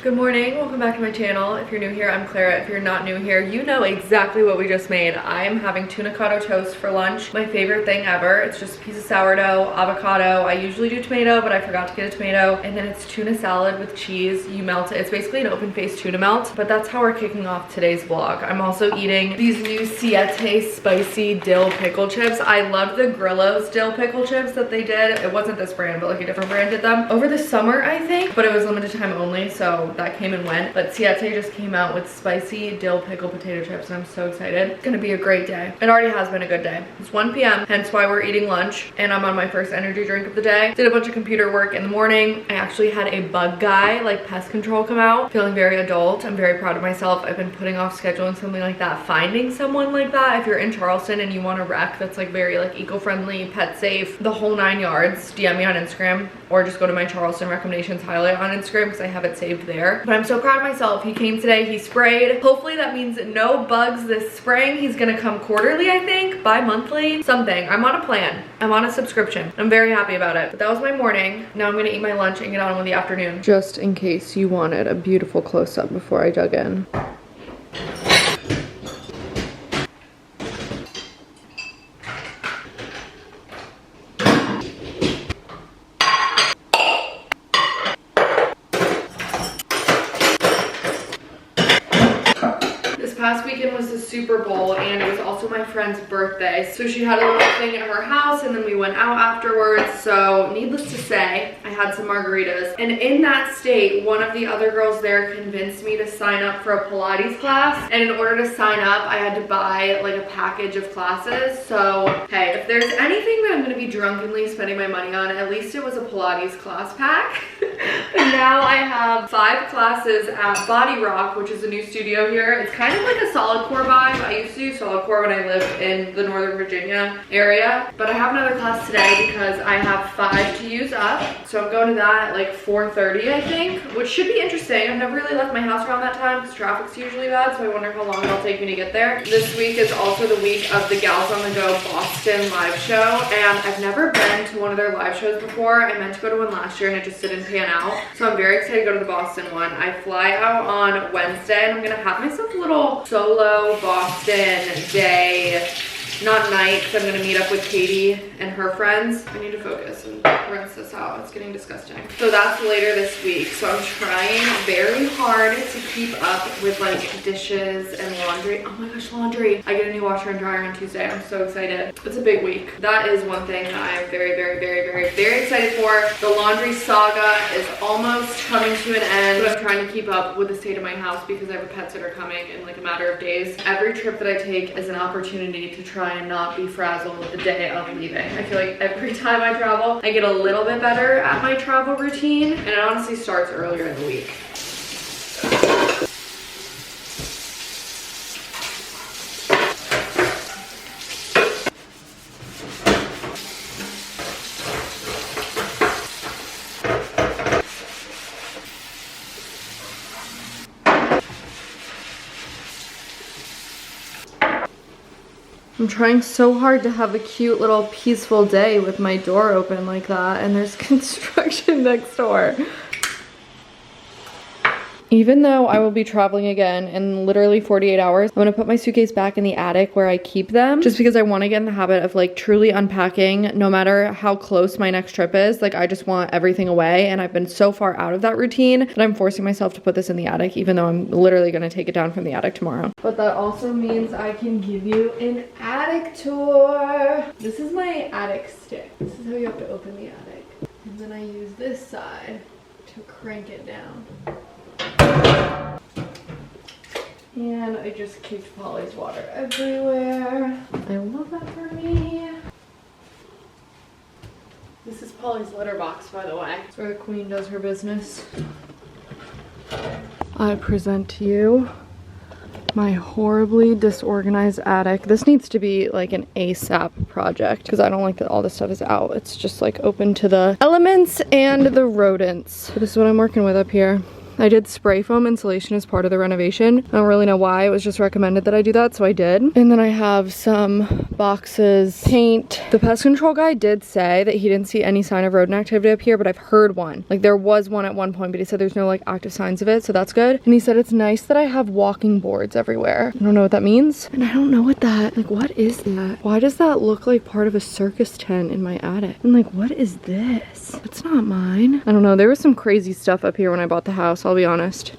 Good morning, welcome back to my channel. If you're new here, I'm Clara. If you're not new here, you know exactly what we just made. I am having Tunacado toast for lunch. My favorite thing ever. It's just a piece of sourdough, avocado. I usually do tomato, but I forgot to get a tomato. And then it's tuna salad with cheese. You melt it. It's basically an open-faced tuna melt, but that's how we're kicking off today's vlog. I'm also eating these new Siete spicy dill pickle chips. I loved the Grillo's dill pickle chips that they did. It wasn't this brand, but like a different brand did them over the summer, I think, but it was limited time only, so that came and went. But Siete just came out with spicy dill pickle potato chips and I'm so excited. It's gonna be a great day. It already has been a good day. It's 1 p.m. hence why we're eating lunch, and I'm on my first energy drink of the day. Did a bunch of computer work in the morning. I actually had a bug guy, like pest control, come out. Feeling very adult. I'm very proud of myself. I've been putting off scheduling something like that. Finding someone like that, if you're in Charleston and you want a rec that's like very like eco-friendly, pet safe, the whole 9 yards, DM me on Instagram or just go to my Charleston recommendations highlight on Instagram because I have it saved there. But I'm so proud of myself. He came today, he sprayed. Hopefully that means no bugs this spring. He's gonna come quarterly, I think, bi-monthly, something. I'm on a plan. I'm on a subscription. I'm very happy about it. But that was my morning. Now I'm gonna eat my lunch and get on with the afternoon. Just in case you wanted a beautiful close-up before I dug in. Last weekend was the Super Bowl and it was also my friend's birthday, so she had a little thing at her house and then we went out afterwards. So needless to say, I had some margaritas, and in that state one of the other girls there convinced me to sign up for a Pilates class, and in order to sign up I had to buy like a package of classes. So hey, if there's anything that I'm going to be drunkenly spending my money on, at least it was a Pilates class pack. And now I have 5 classes at Body Rock, which is a new studio here. It's kind of like a solid core vibe. I used to do solid core when I lived in the Northern Virginia area, but I have another class today because I have 5 to use up. So I'm going to that at like 4:30, I think, which should be interesting. I've never really left my house around that time because traffic's usually bad, so I wonder how long it'll take me to get there. This week is also the week of the Gals on the Go Boston live show, and I've never been to one of their live shows before. I meant to go to one last year and it just didn't pan out, so I'm very excited to go to the Boston one. I fly out on Wednesday and I'm gonna have myself a little solo Boston day, not night, because I'm gonna meet up with Katie and her friends. I need to focus and rinse this out. It's getting disgusting. So that's later this week. So I'm trying very hard to keep up with like dishes and laundry. Oh my gosh, laundry. I get a new washer and dryer on Tuesday. I'm so excited. It's a big week. That is one thing that I am very excited for. The laundry saga is almost coming to an end, but I'm trying to keep up with the state of my house because I have a pet sitter coming in like a matter of days. Every trip that I take is an opportunity to try and not be frazzled the day of leaving. I feel like every time I travel, I get a little bit better at my travel routine, and it honestly starts earlier in the week. I'm trying so hard to have a cute little peaceful day with my door open like that, and there's construction next door. Even though I will be traveling again in literally 48 hours, I'm gonna put my suitcase back in the attic where I keep them, just because I want to get in the habit of like truly unpacking no matter how close my next trip is. Like I just want everything away, and I've been so far out of that routine that I'm forcing myself to put this in the attic, even though I'm literally gonna take it down from the attic tomorrow. But that also means I can give you an attic tour. This is my attic stick. This is how you have to open the attic. And then I use this side to crank it down. And I just kicked Polly's water everywhere. I love that for me. This is Polly's litter box, by the way. It's where the queen does her business. I present to you my horribly disorganized attic. This needs to be like an ASAP project because I don't like that all this stuff is out. It's just like open to the elements and the rodents. So this is what I'm working with up here. I did spray foam insulation as part of the renovation. I don't really know why. It was just recommended that I do that, so I did. And then I have some boxes, paint. The pest control guy did say that he didn't see any sign of rodent activity up here, but I've heard one. Like there was one at one point, but he said there's no like active signs of it, so that's good. And he said it's nice that I have walking boards everywhere. I don't know what that means. And I don't know what that, like what is that? Why does that look like part of a circus tent in my attic? And like, what is this? It's not mine. I don't know. There was some crazy stuff up here when I bought the house, I'll be honest.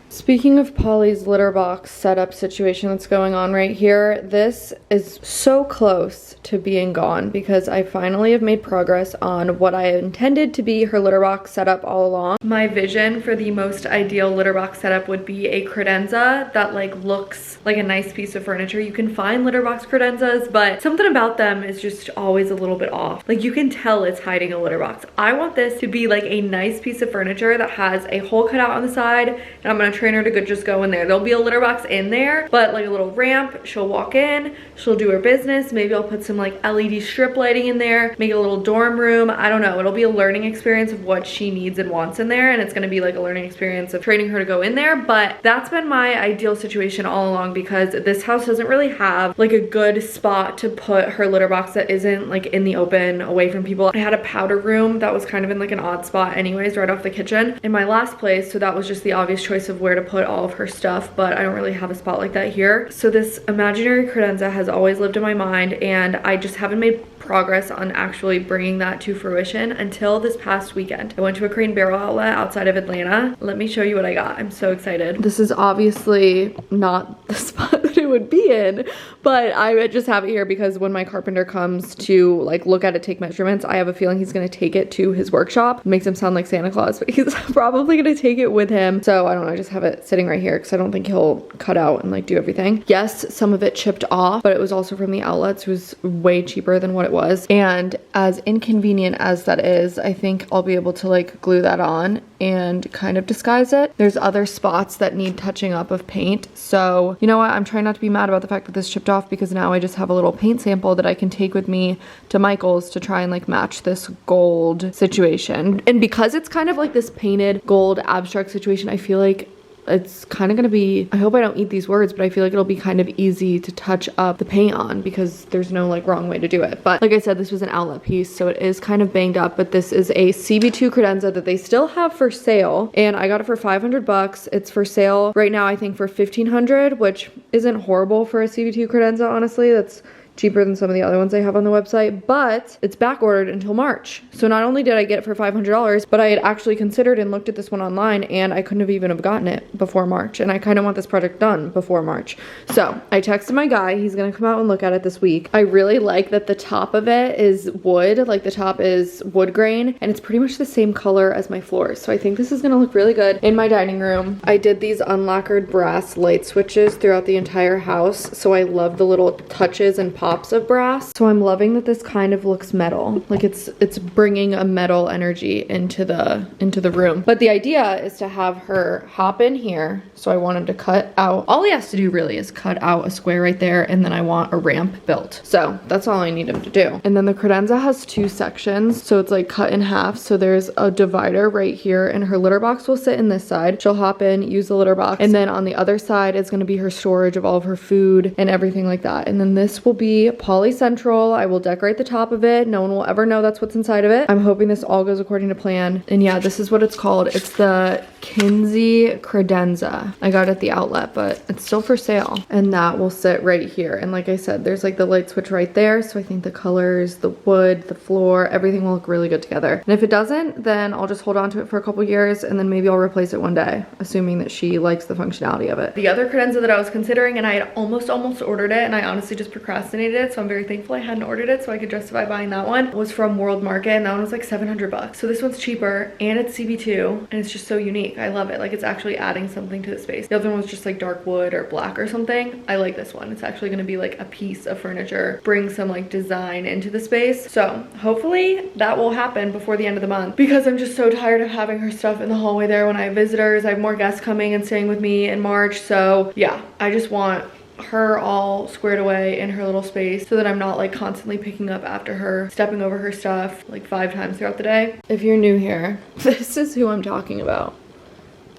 Speaking of Polly's litter box setup situation that's going on right here, this is so close to being gone because I finally have made progress on what I intended to be her litter box setup all along. My vision for the most ideal litter box setup would be a credenza that like looks like a nice piece of furniture. You can find litter box credenzas, but something about them is just always a little bit off. Like you can tell it's hiding a litter box. I want this to be like a nice piece of furniture that has a hole cut out on the side, and I'm gonna train her to just go in there. There'll be a litter box in there, but like a little ramp. She'll walk in, she'll do her business. Maybe I'll put some like LED strip lighting in there, make a little dorm room. I don't know. It'll be a learning experience of what she needs and wants in there, and it's gonna be like a learning experience of training her to go in there. But that's been my ideal situation all along because this house doesn't really have like a good spot to put her litter box that isn't like in the open away from people. I had a powder room that was kind of in like an odd spot anyways, right off the kitchen in my last place, so that was just the obvious choice of where to put all of her stuff, but I don't really have a spot like that here. So this imaginary credenza has always lived in my mind, and I just haven't made progress on actually bringing that to fruition until this past weekend. I went to a Crate & Barrel outlet outside of Atlanta. Let me show you what I got. I'm so excited. This is obviously not the spot that it would be in, but I just have it here because when my carpenter comes to like look at it, take measurements, I have a feeling he's gonna take it to his workshop. It makes him sound like Santa Claus, but he's probably gonna take it with him. So I don't know, I just have it sitting right here because I don't think he'll cut out and like do everything. Yes, some of it chipped off, but it was also from the outlets. It was way cheaper than what it was. And as inconvenient as that is, I think I'll be able to like glue that on and kind of disguise it. There's other spots that need touching up of paint. So you know what? I'm trying not to be mad about the fact that this chipped off because now I just have a little paint sample that I can take with me to Michael's to try and like match this gold situation. And because it's kind of like this painted gold abstract situation, I feel like it's kind of gonna be, I hope I don't eat these words, but I feel like it'll be kind of easy to touch up the paint on because there's no like wrong way to do it. But like I said, this was an outlet piece, so it is kind of banged up, but this is a CB2 credenza that they still have for sale, and I got it for 500 bucks. It's for sale right now, I think for 1,500, which isn't horrible for a CB2 credenza, honestly. That's cheaper than some of the other ones I have on the website, but it's back ordered until March. So not only did I get it for $500, but I had actually considered and looked at this one online, and I couldn't have even have gotten it before March, and I kind of want this project done before March. So I texted my guy. He's gonna come out and look at it this week. I really like that the top of it is wood, like the top is wood grain, and it's pretty much the same color as my floors. So I think this is gonna look really good in my dining room. I did these unlacquered brass light switches throughout the entire house, so I love the little touches and pops of brass. So I'm loving that this kind of looks metal, like it's bringing a metal energy into the room. But the idea is to have her hop in here. So I wanted to cut out, all he has to do really is cut out a square right there, and then I want a ramp built. So that's all I need him to do. And then the credenza has two sections, so it's like cut in half. So there's a divider right here, and her litter box will sit in this side. She'll hop in, use the litter box, and then on the other side is going to be her storage of all of her food and everything like that. And then this will be Poly Central. I will decorate the top of it. No one will ever know that's what's inside of it. I'm hoping this all goes according to plan. And yeah, this is what it's called. It's the Kinsey credenza. I got it at the outlet, but it's still for sale. And that will sit right here. And like I said, there's like the light switch right there. So I think the colors, the wood, the floor, everything will look really good together. And if it doesn't, then I'll just hold on to it for a couple years, and then maybe I'll replace it one day, assuming that she likes the functionality of it. The other credenza that I was considering, and I had almost ordered it, and I honestly just procrastinated it, so I'm very thankful I hadn't ordered it so I could justify buying that one, was from World Market, and that one was like 700 bucks. So this one's cheaper, and it's CB2, and it's just so unique. I love it. Like, it's actually adding something to the space. The other one was just like dark wood or black or something. I like this one. It's actually gonna be like a piece of furniture, bring some like design into the space. So hopefully that will happen before the end of the month, because I'm just so tired of having her stuff in the hallway there when I have visitors. I have more guests coming and staying with me in March. So yeah, I just want her all squared away in her little space so that I'm not like constantly picking up after her, stepping over her stuff like 5 times throughout the day. If you're new here, this is who I'm talking about.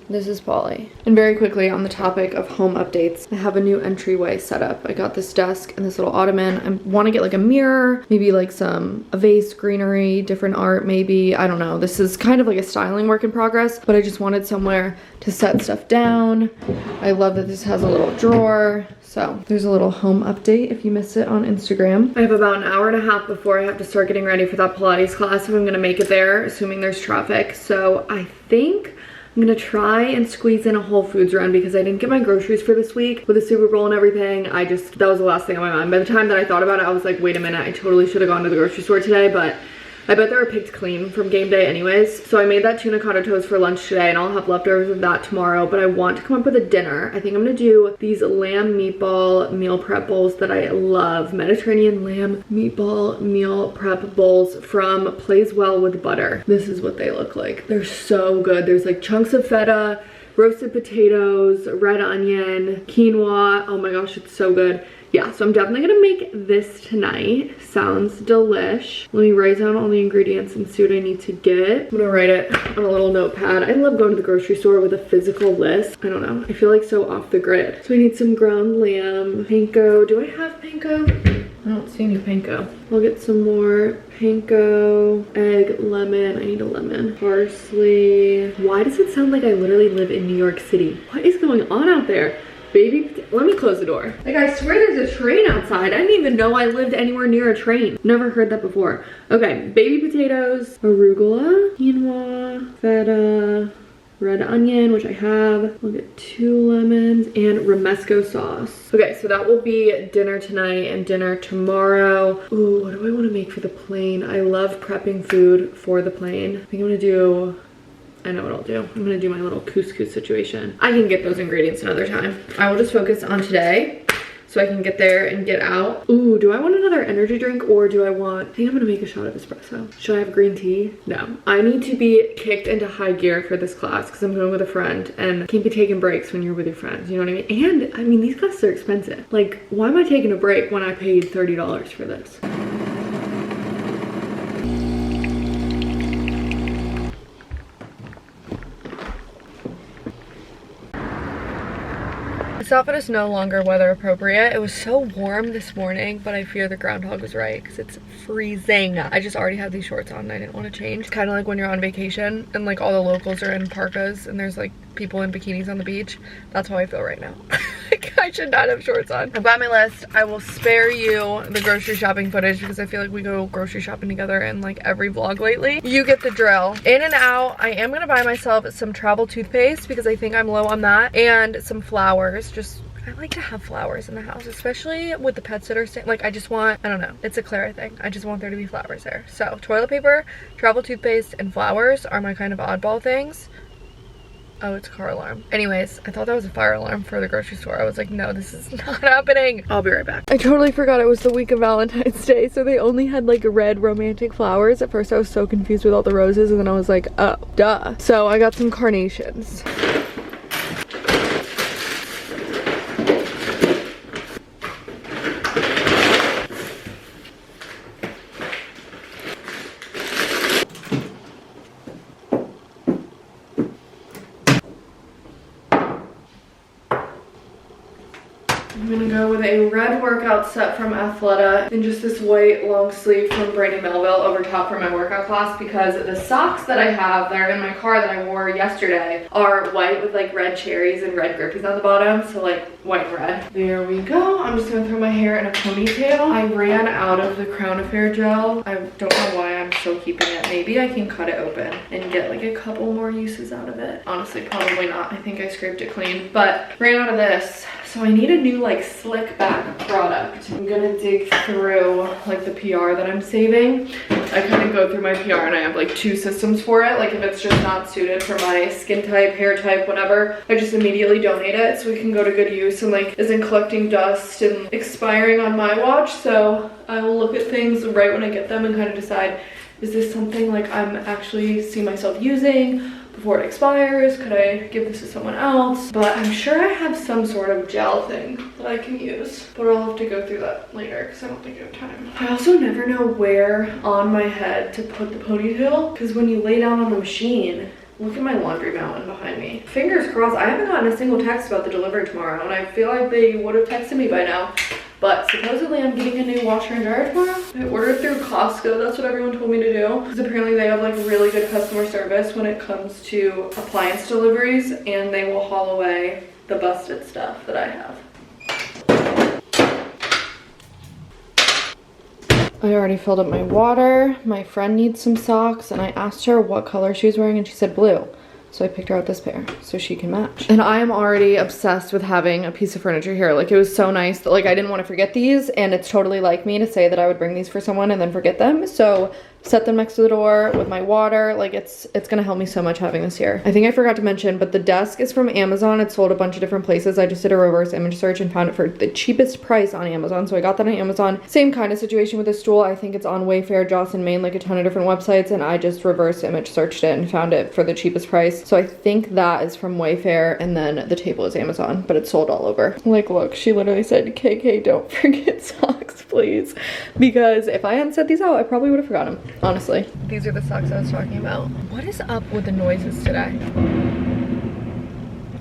This is Polly. And very quickly on the topic of home updates, I have a new entryway set up. I got this desk and this little ottoman. I want to get like a mirror, maybe like a vase, greenery, different art maybe. I don't know. This is kind of like a styling work in progress, but I just wanted somewhere to set stuff down. I love that this has a little drawer. So there's a little home update if you missed it on Instagram. I have about an hour and a half before I have to start getting ready for that Pilates class if I'm gonna make it there, assuming there's traffic. So I think I'm gonna try and squeeze in a Whole Foods run because I didn't get my groceries for this week with the Super Bowl and everything. That was the last thing on my mind. By the time that I thought about it, I was like, wait a minute, I totally should have gone to the grocery store today, but I bet they were picked clean from game day anyways. So I made that Tunacado toast for lunch today and I'll have leftovers of that tomorrow, but I want to come up with a dinner. I think I'm gonna do these lamb meatball meal prep bowls that I love. Mediterranean lamb meatball meal prep bowls from Plays Well with Butter. This is what they look like. They're so good. There's like chunks of feta, roasted potatoes, red onion, quinoa. Oh my gosh, it's so good. Yeah, so I'm definitely gonna make this tonight. Sounds delish. Let me write down all the ingredients and see what I need to get. I'm gonna write it on a little notepad. I love going to the grocery store with a physical list. I don't know, I feel like so off the grid. So we need some ground lamb, panko. Do I have panko? I don't see any panko. I'll get some more panko, egg, lemon. I need a lemon. Parsley. Why does it sound like I literally live in New York City? What is going on out there? Let me close the door. Like, I swear there's a train outside. I didn't even know I lived anywhere near a train. Never heard that before. Okay, baby potatoes, arugula, quinoa, feta, red onion, which I have. We'll get 2 lemons and romesco sauce. Okay, so that will be dinner tonight and dinner tomorrow. Ooh, what do I want to make for the plane? I love prepping food for the plane. I think I'm gonna do, I know what I'll do. I'm gonna do my little couscous situation. I can get those ingredients another time. I will just focus on today so I can get there and get out. Ooh, do I want another energy drink or do I think I'm gonna make a shot of espresso. Should I have green tea? No. I need to be kicked into high gear for this class because I'm going with a friend and can't be taking breaks when you're with your friends, you know what I mean? And I mean, these classes are expensive. Like, why am I taking a break when I paid $30 for this? This outfit is no longer weather appropriate. It was so warm this morning, but I fear the groundhog was right because it's freezing. I just already have these shorts on and I didn't want to change. Kind of like when you're on vacation and like all the locals are in parkas and there's like people in bikinis on the beach. That's how I feel right now. I should not have shorts on. I've got my list. I will spare you the grocery shopping footage because I feel like we go grocery shopping together in like every vlog lately. You get the drill. In and out, I am gonna buy myself some travel toothpaste because I think I'm low on that, and some flowers. I like to have flowers in the house, especially with the pet sitter stand. Like, I just want, I don't know, it's a Clara thing. I just want there to be flowers there. So toilet paper, travel toothpaste, and flowers are my kind of oddball things. Oh, it's a car alarm. Anyways, I thought that was a fire alarm for the grocery store. I was like, no, this is not happening. I'll be right back. I totally forgot it was the week of Valentine's Day, so they only had like red romantic flowers. At first I was so confused with all the roses, and then I was like, oh, duh. So I got some carnations. I'm gonna go with a red workout set from Athleta and just this white long sleeve from Brandy Melville over top for my workout class because the socks that I have that are in my car that I wore yesterday are white with like red cherries and red grippies on the bottom, so like white and red. There we go. I'm just gonna throw my hair in a ponytail. I ran out of the Crown Affair gel. I don't know why I'm still keeping it. Maybe I can cut it open and get like a couple more uses out of it. Honestly, probably not. I think I scraped it clean, but ran out of this. So I need a new like slick back product. I'm gonna dig through like the PR that I'm saving. I kind of go through my PR and I have like 2 systems for it. Like if it's just not suited for my skin type, hair type, whatever, I just immediately donate it so it can go to good use and like isn't collecting dust and expiring on my watch. So I will look at things right when I get them and kind of decide Is this something like I'm actually see myself using before it expires? Could I give this to someone else? But I'm sure I have some sort of gel thing that I can use, but I'll have to go through that later because I don't think I have time. I also never know where on my head to put the ponytail, because when you lay down on the machine, look at my laundry mountain behind me. Fingers crossed. I haven't gotten a single text about the delivery tomorrow, and I feel like they would have texted me by now. But supposedly I'm getting a new washer and dryer tomorrow. I ordered through Costco. That's what everyone told me to do. Because apparently they have like really good customer service when it comes to appliance deliveries, and they will haul away the busted stuff that I have. I already filled up my water. My friend needs some socks, and I asked her what color she was wearing, and she said blue. So I picked her out this pair so she can match. And I am already obsessed with having a piece of furniture here. Like, it was so nice that like I didn't want to forget these, and it's totally like me to say that I would bring these for someone and then forget them. So set them next to the door with my water. Like, it's gonna help me so much having this here. I think I forgot to mention, but the desk is from Amazon. It's sold a bunch of different places. I just did a reverse image search and found it for the cheapest price on Amazon. So I got that on Amazon. Same kind of situation with the stool. I think it's on Wayfair, Joss & Main, like a ton of different websites, and I just reverse image searched it and found it for the cheapest price. So I think that is from Wayfair, and then the table is Amazon, but it's sold all over. Like, look, she literally said, KK, don't forget socks, please. Because if I hadn't set these out, I probably would have forgotten them. Honestly. These are the socks I was talking about. What is up with the noises today?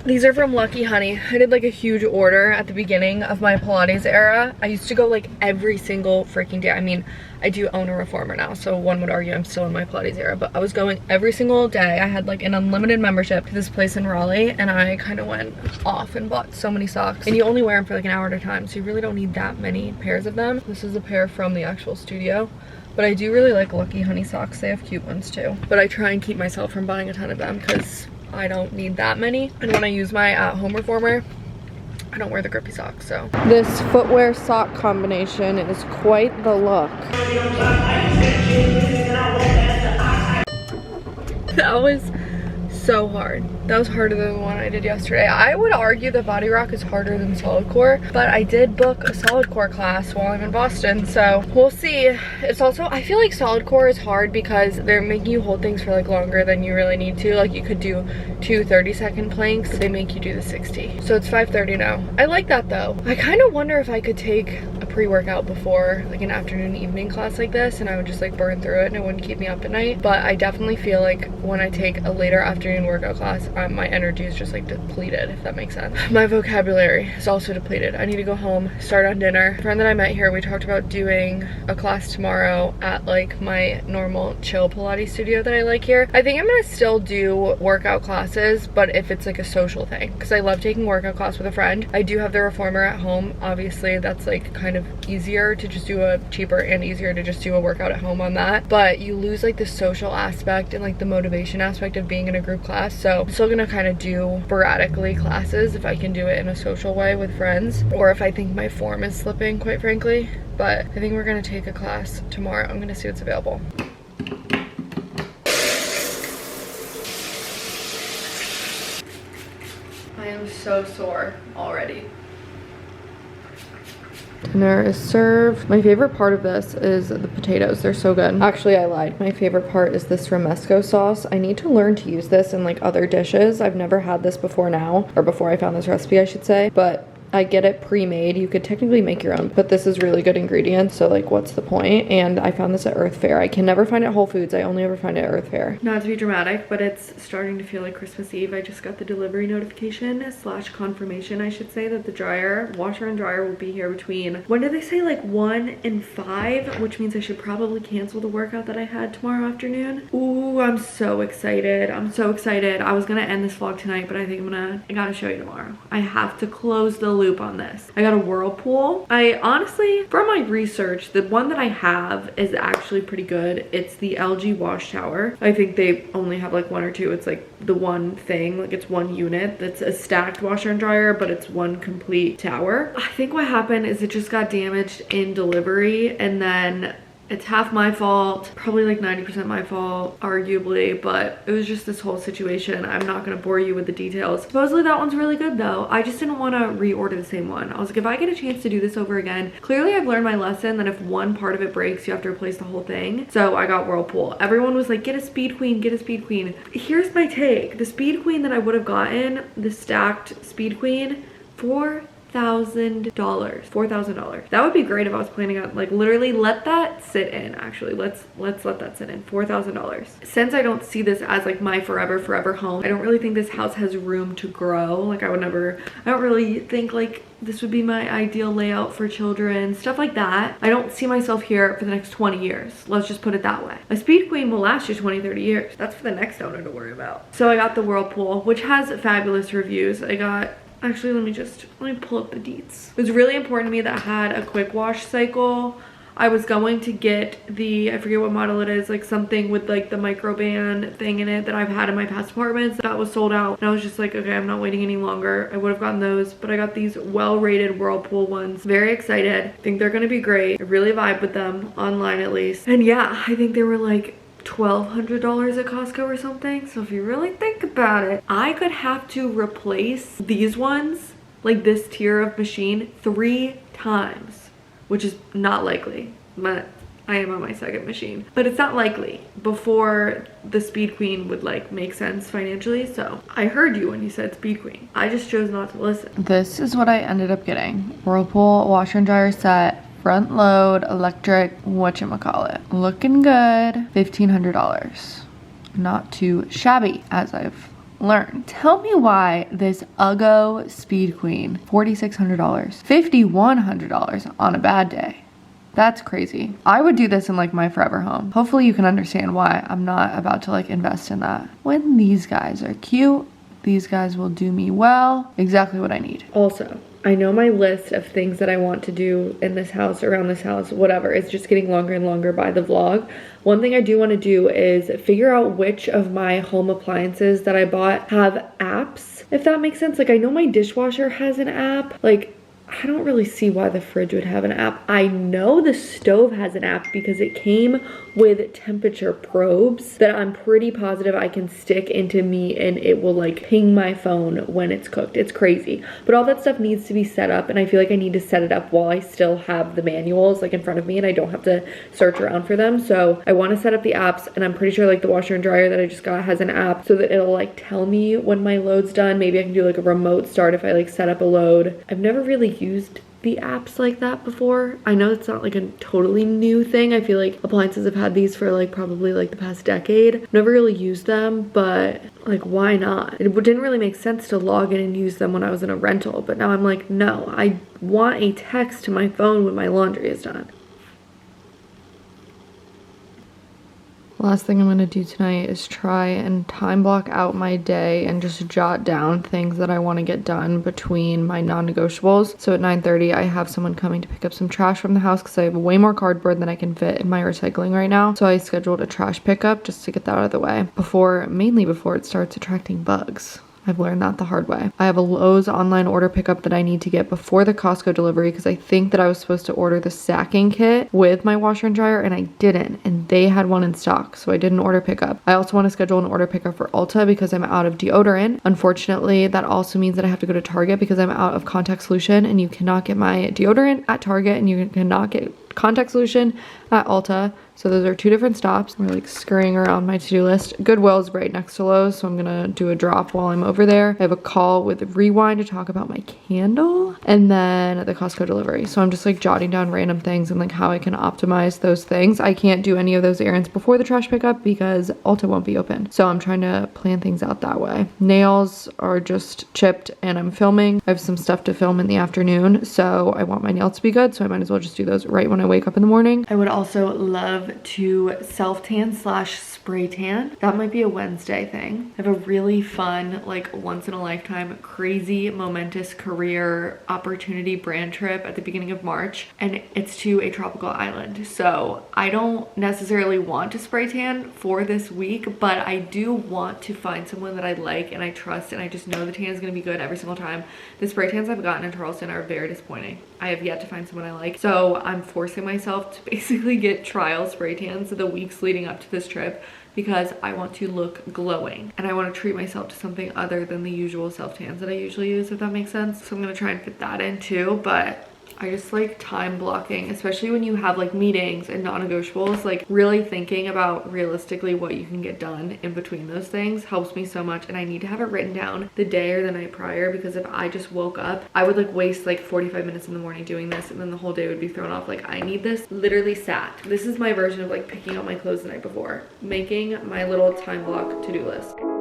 These are from Lucky Honey. I did like a huge order at the beginning of my Pilates era. I used to go like every single freaking day. I mean, I do own a reformer now, so one would argue I'm still in my Pilates era, but I was going every single day. I had like an unlimited membership to this place in Raleigh, and I kind of went off and bought so many socks. And you only wear them for like an hour at a time, so you really don't need that many pairs of them. This is a pair from the actual studio. But I do really like Lucky Honey socks. They have cute ones too. But I try and keep myself from buying a ton of them because I don't need that many. And when I use my at-home reformer, I don't wear the grippy socks, so. This footwear sock combination is quite the look. That was so hard. That was harder than the one I did yesterday. I would argue that Body Rock is harder than Solid Core, but I did book a Solid Core class while I'm in Boston, so we'll see. It's also, I feel like Solid Core is hard because they're making you hold things for like longer than you really need to. Like, you could do 2 30-second planks, but they make you do the 60. So it's 5:30 now. I like that though. I kind of wonder if I could take a pre-workout before like an afternoon evening class like this, and I would just like burn through it and it wouldn't keep me up at night. But I definitely feel like when I take a later afternoon workout class, my energy is just like depleted, if that makes sense. My vocabulary is also depleted. I need to go home, start on dinner. A friend that I met here, we talked about doing a class tomorrow at like my normal chill Pilates studio that I like here. I think I'm gonna still do workout classes, but if it's like a social thing, because I love taking workout class with a friend. I do have the reformer at home. Obviously that's like kind of easier to just do cheaper and easier to just do a workout at home on that, but you lose like the social aspect and like the motivation aspect of being in a group class. So I'm still gonna kind of do sporadically classes if I can do it in a social way with friends, or if I think my form is slipping, quite frankly. But I think we're gonna take a class tomorrow. I'm gonna see what's available. I am so sore already. Dinner is served. My favorite part of this is the potatoes. They're so good. Actually, I lied. My favorite part is this romesco sauce. I need to learn to use this in like other dishes. I've never had this before now, or before I found this recipe, I should say, but I get it pre-made. You could technically make your own, but this is really good ingredients, so like what's the point? And I found this at Earth Fare. I can never find it at Whole Foods. I only ever find it at Earth Fare. Not to be dramatic, but it's starting to feel like Christmas Eve. I just got the delivery notification / confirmation, I should say, that the washer and dryer will be here between, when did they say, like 1 and 5, which means I should probably cancel the workout that I had tomorrow afternoon. Ooh, I'm so excited. I'm so excited. I was gonna end this vlog tonight, but I think I gotta show you tomorrow. I have to close the loop on this. I got a whirlpool. I honestly, from my research, the one that I have is actually pretty good. It's the LG wash tower. I think they only have like 1 or 2. It's like the one thing, like it's one unit that's a stacked washer and dryer, but it's one complete tower. I think what happened is it just got damaged in delivery, and then It's half my fault, probably like 90% my fault, arguably, but it was just this whole situation. I'm not gonna bore you with the details. Supposedly that one's really good though. I just didn't want to reorder the same one. I was like, if I get a chance to do this over again, clearly I've learned my lesson that if one part of it breaks, you have to replace the whole thing. So I got Whirlpool. Everyone was like, get a Speed Queen, get a Speed Queen. Here's my take. The Speed Queen that I would have gotten, the stacked Speed Queen, $4,000. That would be great if I was planning on, like, literally let that sit in. Actually, let's let that sit in. $4,000. Since I don't see this as like my forever home, I don't really think this house has room to grow. Like, I don't really think like this would be my ideal layout for children, stuff like that. I don't see myself here for the next 20 years. Let's just put it that way. A Speed Queen will last you 20, 30 years. That's for the next owner to worry about. So I got the Whirlpool, which has fabulous reviews. Actually, let me pull up the deets. It was really important to me that I had a quick wash cycle. I was going to get the, I forget what model it is, like something with like the microban thing in it that I've had in my past apartments. That was sold out. And I was just like, okay, I'm not waiting any longer. I would have gotten those, but I got these well-rated Whirlpool ones. Very excited. I think they're gonna be great. I really vibe with them, online at least. And yeah, I think they were like $1,200 at Costco or something. So if you really think about it, I could have to replace these ones, like this tier of machine, 3 times, which is not likely, but I am on my second machine. But it's not likely before the Speed Queen would like make sense financially. So I heard you when you said Speed Queen. I just chose not to listen. This is what I ended up getting. Whirlpool washer and dryer set. Front load, electric, whatchamacallit. Looking good, $1,500. Not too shabby, as I've learned. Tell me why this Uggo Speed Queen, $4,600, $5,100 on a bad day. That's crazy. I would do this in like my forever home. Hopefully you can understand why I'm not about to like invest in that. When these guys are cute, these guys will do me well. Exactly what I need. Also, I know my list of things that I want to do in this house, around this house, whatever, it's just getting longer and longer by the vlog. One thing I do want to do is figure out which of my home appliances that I bought have apps, if that makes sense. Like, I know my dishwasher has an app. Like, I don't really see why the fridge would have an app. I know the stove has an app because it came with temperature probes that I'm pretty positive I can stick into meat and it will like ping my phone when it's cooked. It's crazy. But all that stuff needs to be set up, and I feel like I need to set it up while I still have the manuals like in front of me and I don't have to search around for them. So I want to set up the apps, and I'm pretty sure like the washer and dryer that I just got has an app so that it'll like tell me when my load's done. Maybe I can do like a remote start if I like set up a load. I've never really used the apps like that before. I know it's not like a totally new thing. I feel like appliances have had these for like probably like the past decade. Never really used them, but like why not? It didn't really make sense to log in and use them when I was in a rental, but now I'm like, no, I want a text to my phone when my laundry is done. Last thing I'm going to do tonight is try and time block out my day and just jot down things that I want to get done between my non-negotiables. So at 9:30 I have someone coming to pick up some trash from the house because I have way more cardboard than I can fit in my recycling right now. So I scheduled a trash pickup just to get that out of the way mainly before it starts attracting bugs. I've learned that the hard way. I have a Lowe's online order pickup that I need to get before the Costco delivery because I think that I was supposed to order the sacking kit with my washer and dryer and I didn't, and they had one in stock, so I did an order pickup. I also want to schedule an order pickup for Ulta because I'm out of deodorant. Unfortunately, that also means that I have to go to Target because I'm out of contact solution, and you cannot get my deodorant at Target and you cannot get contact solution at Ulta. So those are 2 different stops. We're like scurrying around my to-do list. Goodwill's right next to Lowe's, so I'm gonna do a drop while I'm over there. I have a call with Rewind to talk about my candle, and then the Costco delivery. So I'm just like jotting down random things and like how I can optimize those things. I can't do any of those errands before the trash pickup because Ulta won't be open. So I'm trying to plan things out that way. Nails are just chipped and I'm filming. I have some stuff to film in the afternoon, so I want my nails to be good, so I might as well just do those right when I wake up in the morning. I would also love love to self-tan slash spray tan. That might be a Wednesday thing. I have a really fun, like once in a lifetime, crazy, momentous career opportunity brand trip at the beginning of March, and it's to a tropical island. So I don't necessarily want to spray tan for this week, but I do want to find someone that I like and I trust, and I just know the tan is gonna be good every single time. The spray tans I've gotten in Charleston are very disappointing. I have yet to find someone I like. So I'm forcing myself to basically get trial spray tans the weeks leading up to this trip because I want to look glowing and I want to treat myself to something other than the usual self tans that I usually use, if that makes sense. So I'm gonna try and fit that in too, but I just like time blocking, especially when you have like meetings and non-negotiables. Like really thinking about realistically what you can get done in between those things helps me so much, and I need to have it written down the day or the night prior, because if I just woke up, I would like waste like 45 minutes in the morning doing this and then the whole day would be thrown off. Like I need this literally sat. This is my version of like picking out my clothes the night before, making my little time block to-do list.